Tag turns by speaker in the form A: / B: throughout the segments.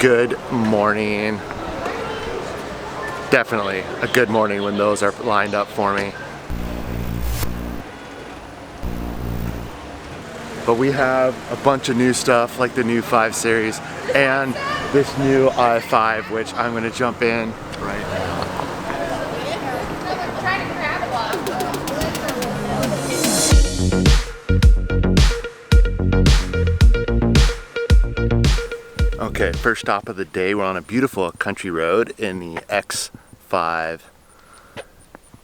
A: Good morning. Definitely a good morning when those are lined up for me. But we have a bunch of new stuff like the new 5 Series and this new i5, which I'm going to jump in right now. Okay, first stop of the day, we're on a beautiful country road in the X5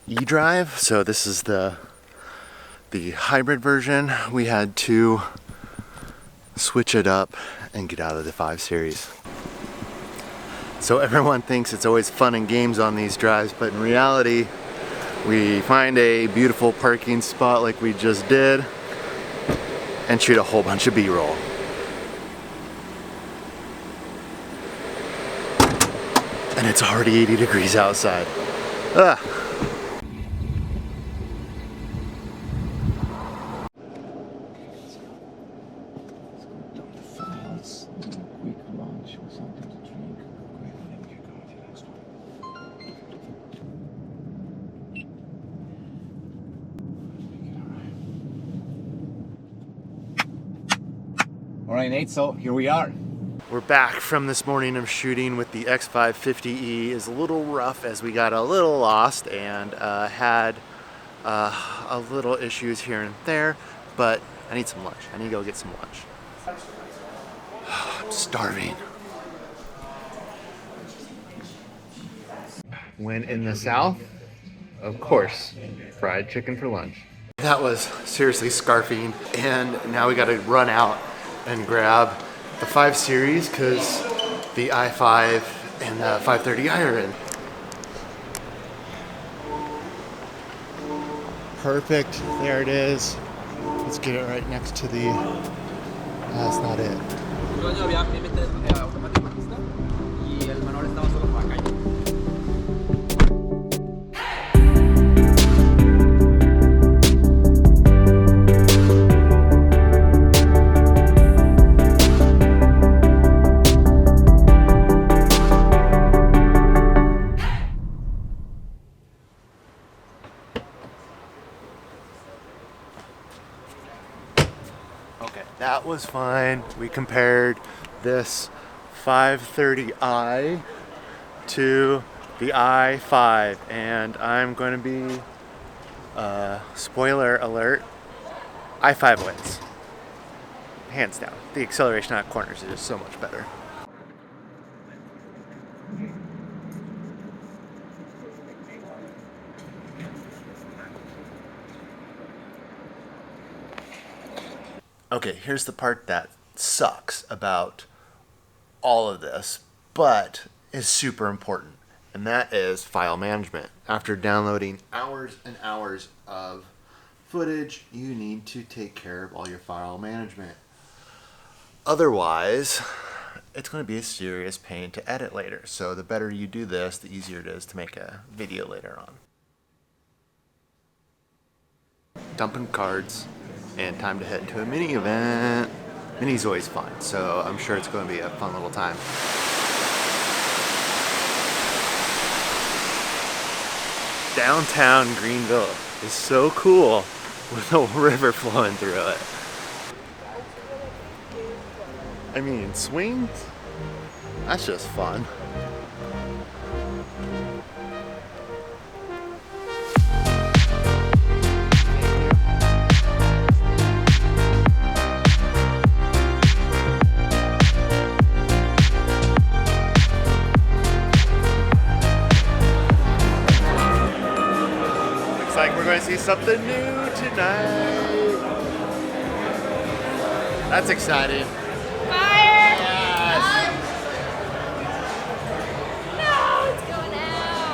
A: e-drive. So this is the hybrid version. We had to switch it up and get out of the 5 Series. So everyone thinks it's always fun and games on these drives, but in reality, we find a beautiful parking spot like we just did and shoot a whole bunch of B-roll. And it's already 80 degrees outside. Ugh.
B: All right, Nate, so here we are.
A: We're back from this morning of shooting with the X5 50E. Is a little rough as we got a little lost and had a little issues here and there, but I need some lunch. I need to go get some lunch. I'm starving. When in the South, of course, fried chicken for lunch. That was seriously scarfing, and now we gotta run out and grab the 5 Series because the i5 and the 530i are in. Perfect, there it is. Let's get it right next to the, that's not it. Okay, that was fine. We compared this 530i to the i5, and I'm going to be, spoiler alert, i5 wins. Hands down. The acceleration at corners is just so much better. Okay, here's the part that sucks about all of this, but is super important, and that is file management. After downloading hours and hours of footage, you need to take care of all your file management. Otherwise, it's going to be a serious pain to edit later. So the better you do this, the easier it is to make a video later on. Dumping cards. And time to head into a mini event. Mini's always fun, so I'm sure it's going to be a fun little time. Downtown Greenville is so cool with a river flowing through it. I mean, swings? That's just fun. Like we're going to see something new tonight. That's exciting.
C: Fire!
A: Yes.
C: No, it's going out.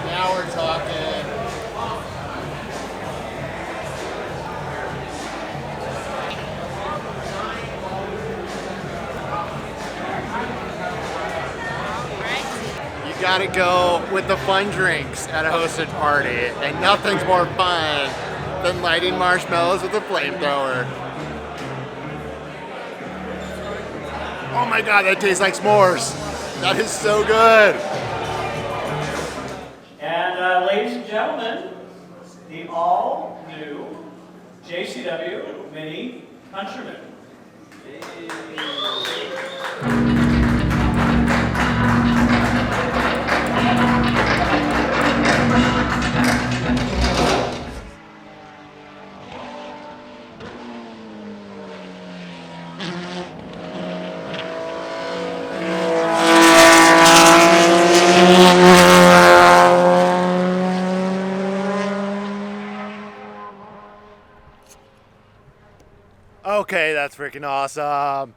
A: Now we're talking. Gotta go with the fun drinks at a hosted party, and nothing's more fun than lighting marshmallows with a flamethrower. Oh my god, that tastes like s'mores. That is so good.
D: And ladies and gentlemen, the all-new JCW Mini Countryman.
A: Okay, that's freaking awesome.